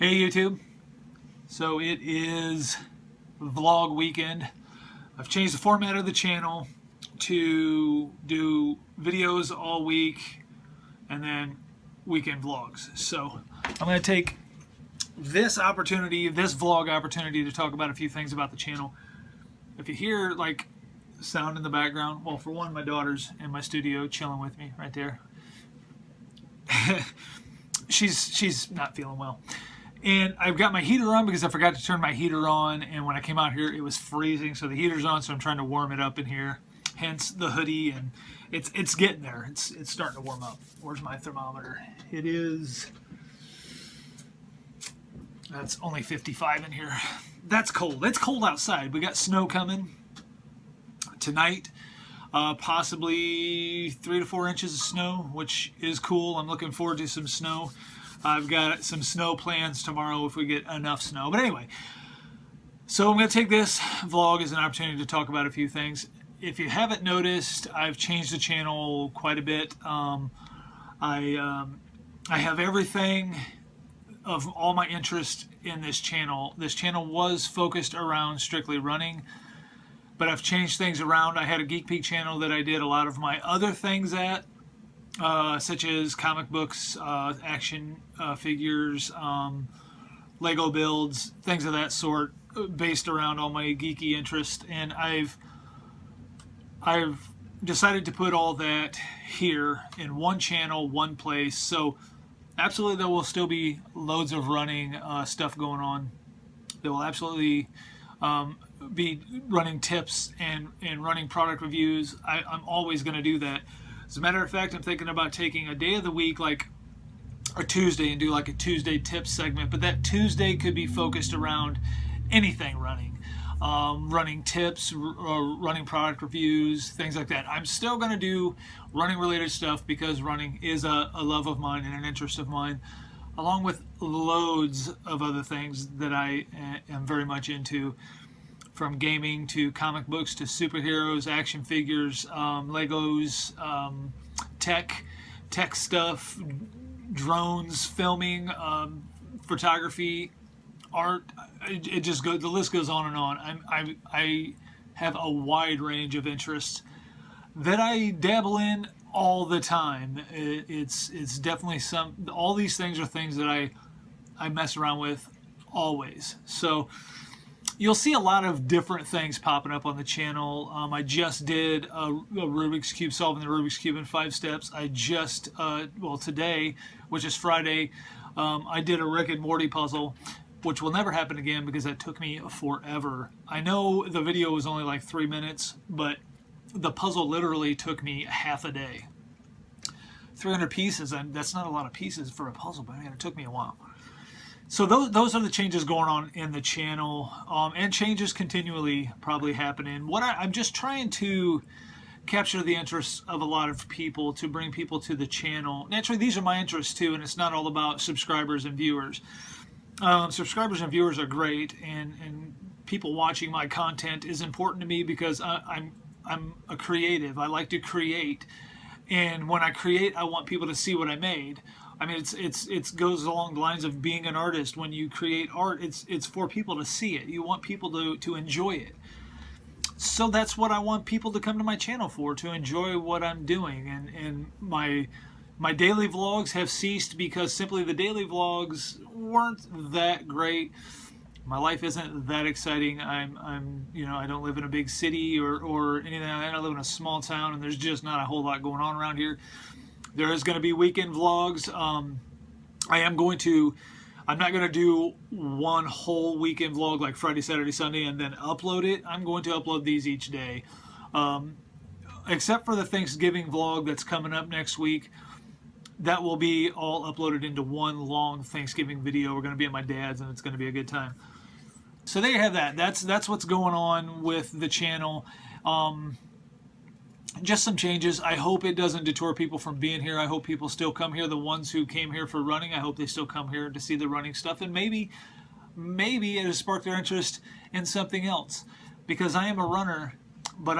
Hey YouTube, so it is vlog weekend. I've changed the format of the channel to do videos all week and then weekend vlogs. So I'm going to take this vlog opportunity to talk about a few things about the channel. If you hear like sound in the background, well, for one, my daughter's in my studio chilling with me right there. She's not feeling well. And I've got my heater on because I forgot to turn my heater on, and when I came out here it was freezing, so the heater's on, so I'm trying to warm it up in here, hence the hoodie. And it's getting there. It's starting to warm up. Where's my thermometer? That's only 55 in here. That's cold. It's cold outside. We got snow coming tonight, possibly 3 to 4 inches of snow, which is cool. I'm looking forward to some snow. I've got some snow plans tomorrow if we get enough snow. But anyway, so I'm going to take this vlog as an opportunity to talk about a few things. If you haven't noticed, I've changed the channel quite a bit. I have everything of all my interest in this channel. This channel was focused around strictly running, but I've changed things around. I had a Geek Peek channel that I did a lot of my other things at, such as comic books, action figures, Lego builds, things of that sort, based around all my geeky interest. And I've decided to put all that here in one channel, one place. So absolutely there will still be loads of running stuff going on. There will absolutely be running tips and running product reviews. I'm always going to do that. As a matter of fact, I'm thinking about taking a day of the week, like a Tuesday, and do like a Tuesday tips segment. But that Tuesday could be focused around anything running. Running tips, running product reviews, things like that. I'm still going to do running related stuff because running is a love of mine and an interest of mine, along with loads of other things that I am very much into, from gaming to comic books to superheroes, action figures, Legos, tech stuff, drones, filming, photography, art. It just goes, the list goes on and on. I have a wide range of interests that I dabble in all the time. It's definitely all these things are things that I mess around with always. So you'll see a lot of different things popping up on the channel. I just did a Rubik's Cube, solving the Rubik's Cube in 5 steps. I just, today, which is Friday, I did a Rick and Morty puzzle, which will never happen again because that took me forever. I know the video was only like 3 minutes, but the puzzle literally took me half a day. 300 pieces, and that's not a lot of pieces for a puzzle, but man, it took me a while. So those are the changes going on in the channel, and changes continually probably happening. I'm just trying to capture the interests of a lot of people, to bring people to the channel. Naturally, these are my interests too, and it's not all about subscribers and viewers. Subscribers and viewers are great, and people watching my content is important to me because I'm a creative. I like to create, and when I create, I want people to see what I made. I mean, it goes along the lines of being an artist. When you create art, it's for people to see it. You want people to enjoy it. So that's what I want people to come to my channel for, to enjoy what I'm doing. And my daily vlogs have ceased because simply the daily vlogs weren't that great. My life isn't that exciting. I don't live in a big city or anything like that. I live in a small town, and there's just not a whole lot going on around here. There is going to be weekend vlogs. I'm not going to do one whole weekend vlog like Friday, Saturday, Sunday and then upload it. I'm going to upload these each day. Except for the Thanksgiving vlog that's coming up next week. That will be all uploaded into one long Thanksgiving video. We're going to be at my dad's, and it's going to be a good time. So there you have that. That's what's going on with the channel. Just some changes. I hope it doesn't deter people from being here. I hope people still come here. The ones who came here for running, I hope they still come here to see the running stuff. And maybe it has sparked their interest in something else. Because I am a runner, but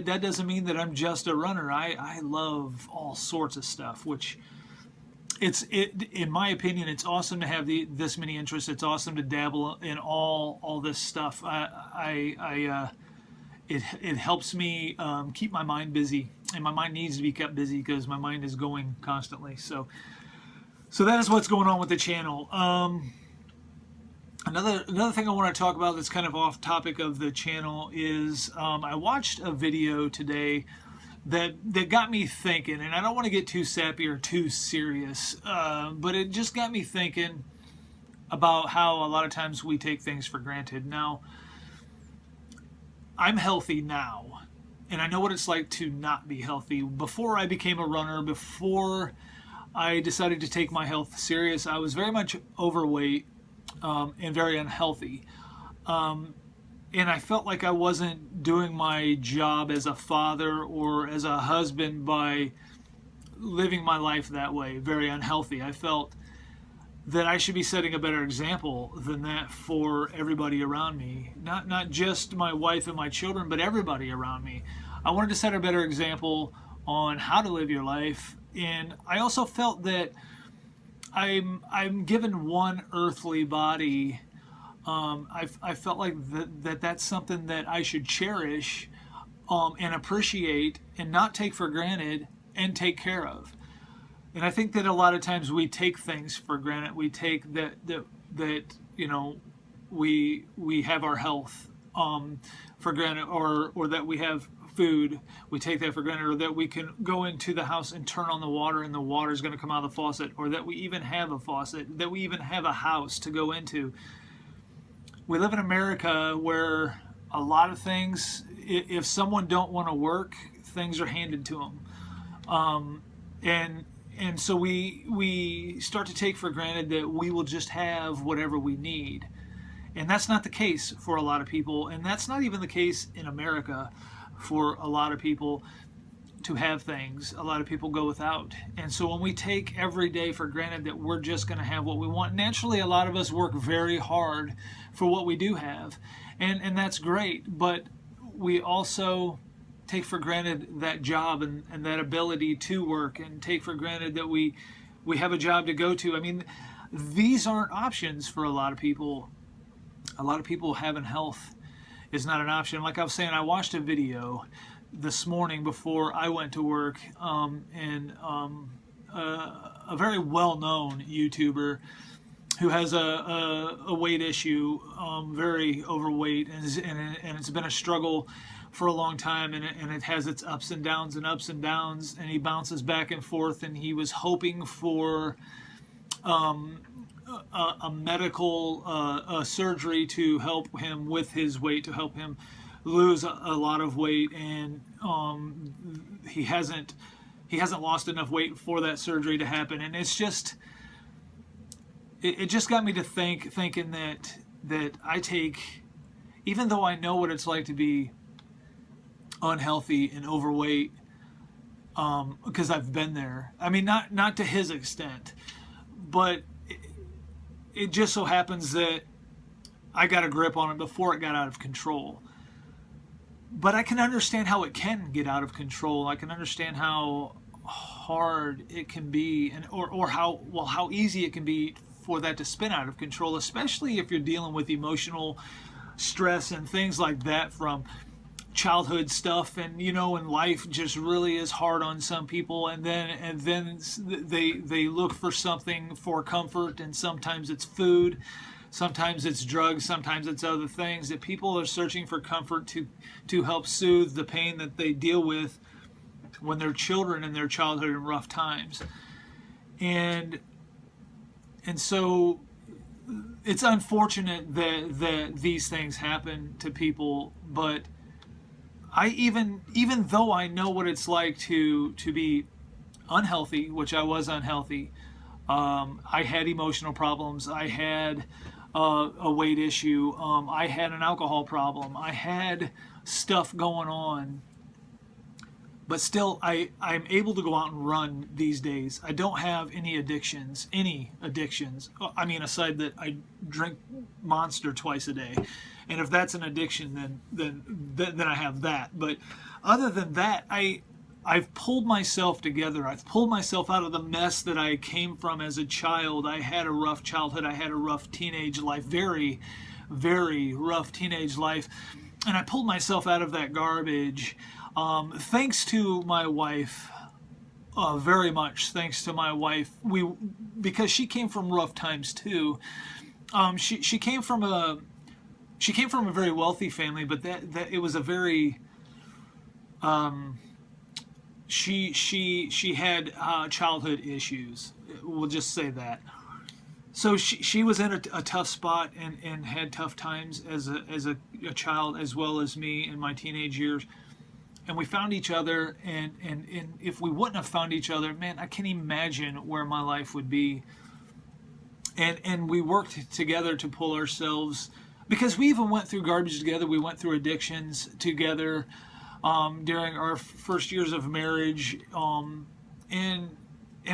that doesn't mean that I'm just a runner. I love all sorts of stuff, which in my opinion, it's awesome to have this many interests. It's awesome to dabble in all this stuff. It helps me keep my mind busy, and my mind needs to be kept busy because my mind is going constantly. So that is what's going on with the channel. Another thing I want to talk about that's kind of off topic of the channel is I watched a video today that got me thinking, and I don't want to get too sappy or too serious, but it just got me thinking about how a lot of times we take things for granted. Now, I'm healthy now, and I know what it's like to not be healthy. Before I became a runner, before I decided to take my health serious, I was very much overweight and very unhealthy. And I felt like I wasn't doing my job as a father or as a husband by living my life that way, very unhealthy. I felt that I should be setting a better example than that for everybody around me. Not just my wife and my children, but everybody around me. I wanted to set a better example on how to live your life. And I also felt that I'm given one earthly body. I felt like that's something that I should cherish and appreciate and not take for granted and take care of. And I think that a lot of times we take things for granted. We take that you know, we have our health for granted, or that we have food. We take that for granted, or that we can go into the house and turn on the water and the water is going to come out of the faucet, or that we even have a faucet, that we even have a house to go into. We live in America where a lot of things, if someone don't want to work, things are handed to them. And so we start to take for granted that we will just have whatever we need. And that's not the case for a lot of people. And that's not even the case in America for a lot of people to have things. A lot of people go without. And so when we take every day for granted that we're just going to have what we want, naturally a lot of us work very hard for what we do have. And that's great. But we also take for granted that job and that ability to work, and take for granted that we have a job to go to. I mean, these aren't options for a lot of people. A lot of people having health is not an option. Like I was saying, I watched a video this morning before I went to work, and a very well-known YouTuber who has a weight issue, very overweight, and it's been a struggle for a long time, and it has its ups and downs, and he bounces back and forth, and he was hoping for a medical surgery to help him with his weight, to help him lose a lot of weight, and he hasn't lost enough weight for that surgery to happen. And it's just it just got me to thinking that I take, even though I know what it's like to be unhealthy and overweight, because I've been there. I mean, not to his extent, but it just so happens that I got a grip on it before it got out of control. But I can understand how it can get out of control. I can understand how hard it can be, and or how easy it can be for that to spin out of control, especially if you're dealing with emotional stress and things like that from childhood stuff. And and life just really is hard on some people, and then they look for something for comfort, and sometimes it's food, sometimes it's drugs, sometimes it's other things, that people are searching for comfort to help soothe the pain that they deal with when they're children in their childhood and rough times. And so it's unfortunate that these things happen to people, but I even though I know what it's like to be unhealthy, which I was unhealthy, I had emotional problems, I had a weight issue, I had an alcohol problem, I had stuff going on, but still I'm able to go out and run these days. I don't have any addictions. I mean, aside that I drink Monster twice a day. And if that's an addiction, then I have that. But other than that, I I've pulled myself together. I've pulled myself out of the mess that I came from as a child. I had a rough childhood. I had a rough teenage life, very, very rough teenage life. And I pulled myself out of that garbage thanks to my wife. Very much thanks to my wife. Because she came from rough times too. She came from a very wealthy family, but that it was a very she had childhood issues. We'll just say that. So she was in a tough spot and had tough times as a child, as well as me in my teenage years. And we found each other, and if we wouldn't have found each other, man, I can't imagine where my life would be. And we worked together to pull ourselves, because we even went through garbage together. We went through addictions together during our first years of marriage, and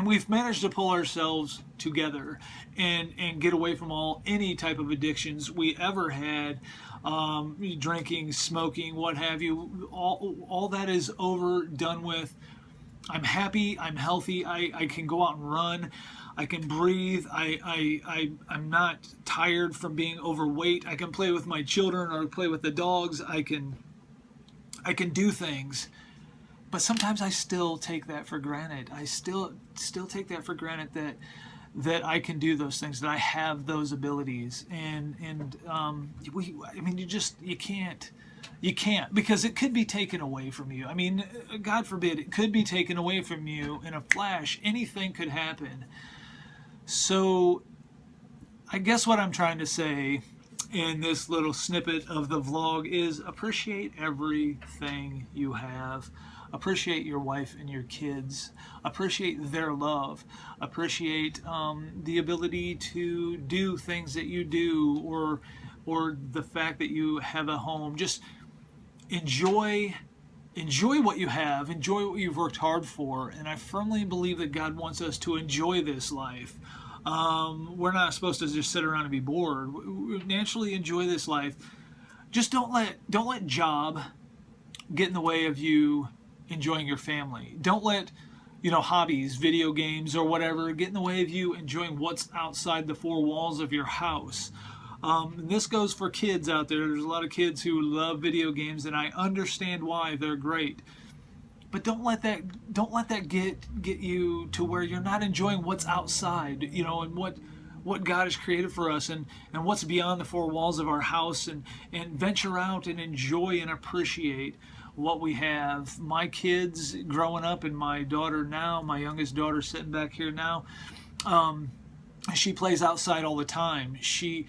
we've managed to pull ourselves together and get away from any type of addictions we ever had. Drinking, smoking, what have you, all that is over, done with. I'm happy, I'm healthy, I can go out and run, I can breathe, I'm not tired from being overweight, I can play with my children or play with the dogs, I can do things. But sometimes I still take that for granted. I still take that for granted that I can do those things, that I have those abilities, and you can't, because it could be taken away from you. I mean, God forbid, it could be taken away from you in a flash. Anything could happen. So I guess what I'm trying to say in this little snippet of the vlog is appreciate everything you have. Appreciate your wife and your kids. Appreciate their love. Appreciate the ability to do things that you do, or the fact that you have a home. Just enjoy what you have. Enjoy what you've worked hard for. And I firmly believe that God wants us to enjoy this life. We're not supposed to just sit around and be bored. We naturally enjoy this life. Just don't let job get in the way of you enjoying your family. Don't let hobbies, video games or whatever, get in the way of you enjoying what's outside the four walls of your house. And this goes for kids out there. There's a lot of kids who love video games, and I understand why. They're great. But don't let that get you to where you're not enjoying what's outside, and what God has created for us, and what's beyond the four walls of our house, and venture out and enjoy and appreciate what we have. My kids growing up, and my daughter now, my youngest daughter sitting back here now, she plays outside all the time. She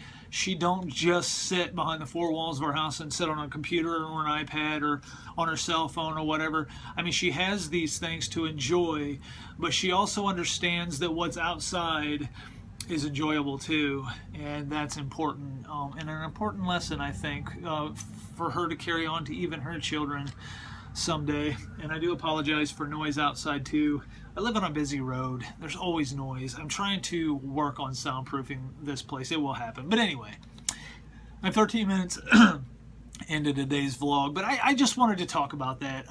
don't just sit behind the four walls of our house and sit on a computer or an iPad or on her cell phone or whatever. I mean, she has these things to enjoy, but she also understands that what's outside is enjoyable too, and that's important, and an important lesson, I think, for her to carry on to even her children someday. And I do apologize for noise outside too. I live on a busy road. There's always noise. I'm trying to work on soundproofing this place. It will happen. But anyway, I'm 13 minutes into today's vlog, but I just wanted to talk about that.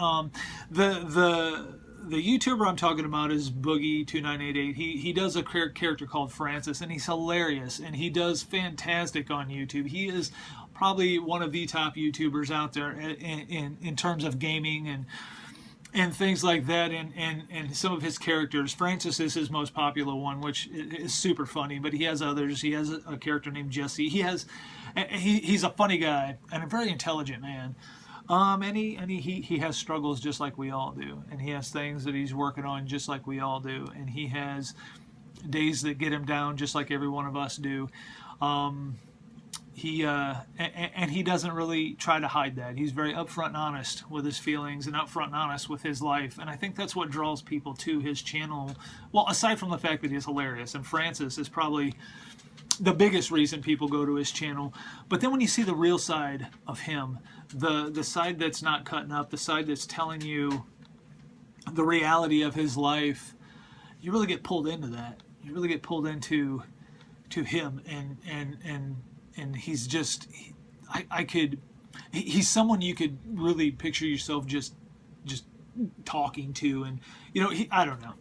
The YouTuber I'm talking about is Boogie2988. He does a character called Francis, and he's hilarious, and he does fantastic on YouTube. He is probably one of the top YouTubers out there in terms of gaming and things like that, and some of his characters. Francis is his most popular one, which is super funny, but he has others. He has a character named Jesse. He's a funny guy and a very intelligent man. And he has struggles just like we all do, and he has things that he's working on just like we all do, and he has days that get him down just like every one of us do. He doesn't really try to hide that. He's very upfront and honest with his feelings and upfront and honest with his life, and I think that's what draws people to his channel. Well, aside from the fact that he's hilarious, and Francis is probably the biggest reason people go to his channel. But then when you see the real side of him, the side that's not cutting up, the side that's telling you the reality of his life, you really get pulled into that. You really get pulled into him, and he's just, he's someone you could really picture yourself just talking to, and I don't know.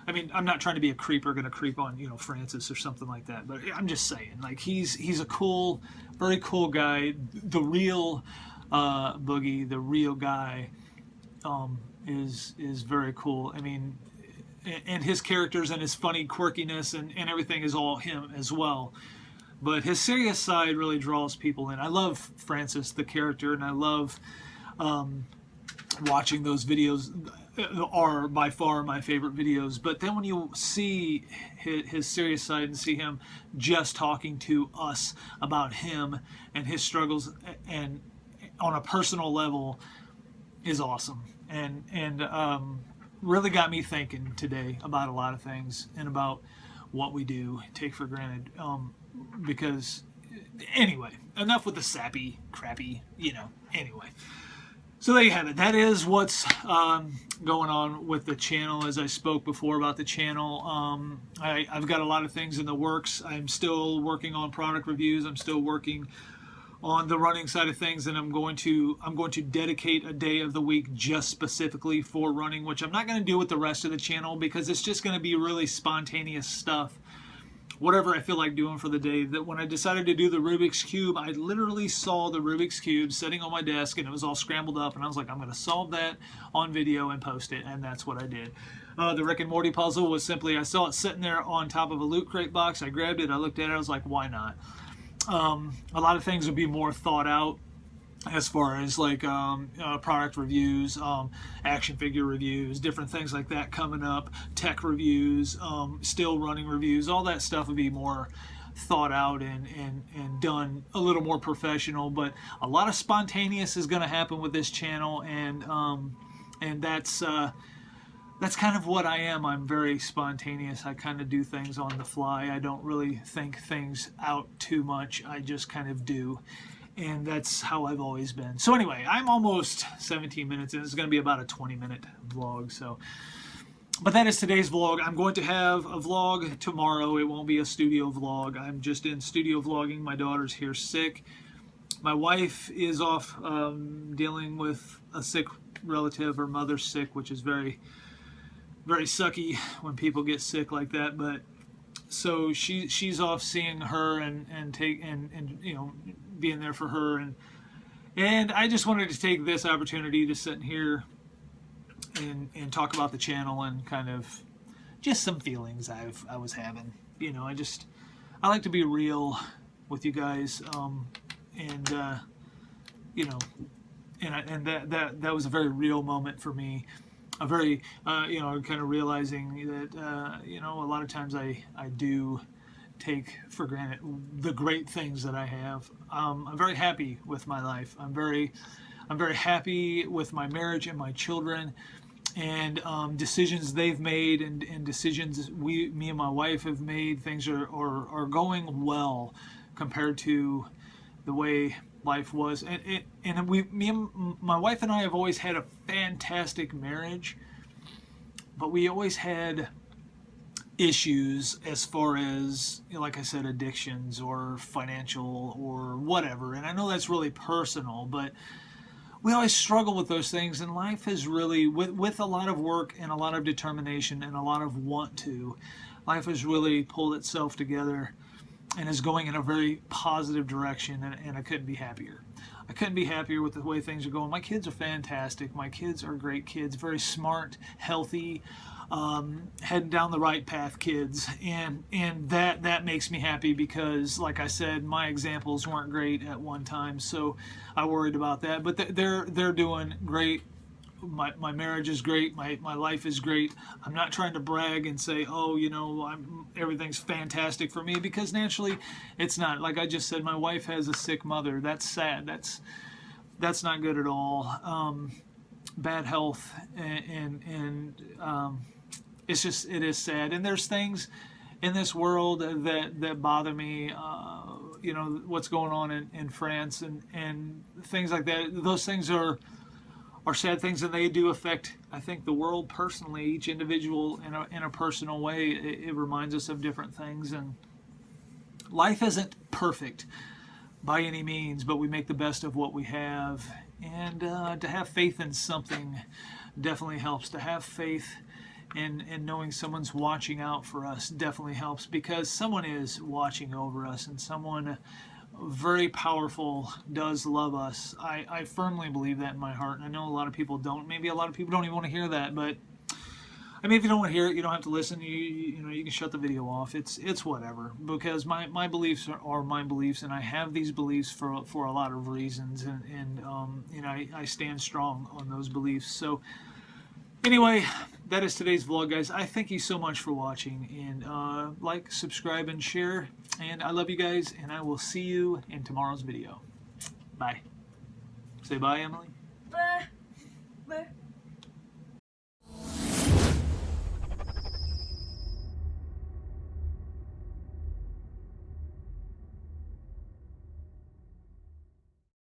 I mean, I'm not trying to be a creeper, going to creep on Francis or something like that, but I'm just saying, like, he's a cool, very cool guy. The real Boogie, the real guy, is very cool. I mean, and his characters and his funny quirkiness and everything is all him as well. But his serious side really draws people in. I love Francis, the character, and I love watching those videos. Are by far my favorite videos. But then when you see his serious side and see him just talking to us about him and his struggles and on a personal level is awesome. And really got me thinking today about a lot of things and about what we do take for granted. Because anyway, enough with the sappy, crappy, anyway. So there you have it. That is what's going on with the channel. As I spoke before about the channel, I've got a lot of things in the works. I'm still working on product reviews. I'm still working on the running side of things, and I'm going to dedicate a day of the week just specifically for running, which I'm not going to do with the rest of the channel because it's just going to be really spontaneous stuff. Whatever I feel like doing for the day. That when I decided to do the Rubik's Cube, I literally saw the Rubik's Cube sitting on my desk and it was all scrambled up, and I was like, I'm going to solve that on video and post it, and that's what I did. The Rick and Morty puzzle was simply, I saw it sitting there on top of a Loot Crate box. I grabbed it, I looked at it, I was like, why not? A lot of things would be more thought out as far as like product reviews, action figure reviews, different things like that coming up, tech reviews, still running reviews, all that stuff would be more thought out and done a little more professional. But a lot of spontaneous is going to happen with this channel, and that's kind of what I am. I'm very spontaneous. I kind of do things on the fly. I don't really think things out too much. I just kind of do. And that's how I've always been. So anyway, I'm almost 17 minutes in. It's going to be about a 20-minute vlog. But that is today's vlog. I'm going to have a vlog tomorrow. It won't be a studio vlog. I'm just in studio vlogging. My daughter's here sick. My wife is off dealing with a sick relative. Her mother's sick, which is very, very sucky when people get sick like that. But so she's off seeing her and being there for her, and I just wanted to take this opportunity to sit in here and talk about the channel and kind of just some feelings I was having. I like to be real with you guys, and that was a very real moment for me. A very kind of realizing that a lot of times I do take for granted the great things that I have. I'm very happy with my life. I'm very happy with my marriage and my children, and decisions they've made and decisions me and my wife have made. Things are going well compared to the way life was. And my wife and I have always had a fantastic marriage, but we always had issues as far as, like I said, addictions or financial or whatever. And I know that's really personal, but we always struggle with those things. And life is really, with a lot of work and a lot of determination and a lot of life has really pulled itself together and is going in a very positive direction, and I couldn't be happier. I couldn't be happier with the way things are going. My kids are fantastic. My kids are great kids, very smart, healthy, heading down the right path kids, and that makes me happy because, like I said, my examples weren't great at one time, so I worried about that. But they're doing great. My marriage is great. My life is great. I'm not trying to brag and say, oh, everything's fantastic for me, because naturally it's not. Like I just said, my wife has a sick mother. That's sad. That's not good at all. Bad health and it is sad. And there's things in this world that bother me. What's going on in France and things like that. Those things are sad things, and they do affect, I think, the world personally, each individual in a personal way. It reminds us of different things, and life isn't perfect by any means, but we make the best of what we have, and to have faith in something definitely helps. To have faith in knowing someone's watching out for us definitely helps, because someone is watching over us, and someone very powerful does love us. I firmly believe that in my heart, and I know a lot of people don't. Maybe a lot of people don't even want to hear that, but I mean, if you don't want to hear it, you don't have to listen. You know, you can shut the video off. It's whatever, because my beliefs are my beliefs, and I have these beliefs for a lot of reasons, and you know, I stand strong on those beliefs. So anyway, that is today's vlog, guys. I thank you so much for watching, and like, subscribe, and share. And I love you guys, and I will see you in tomorrow's video. Bye. Say bye, Emily. Bye. Bye.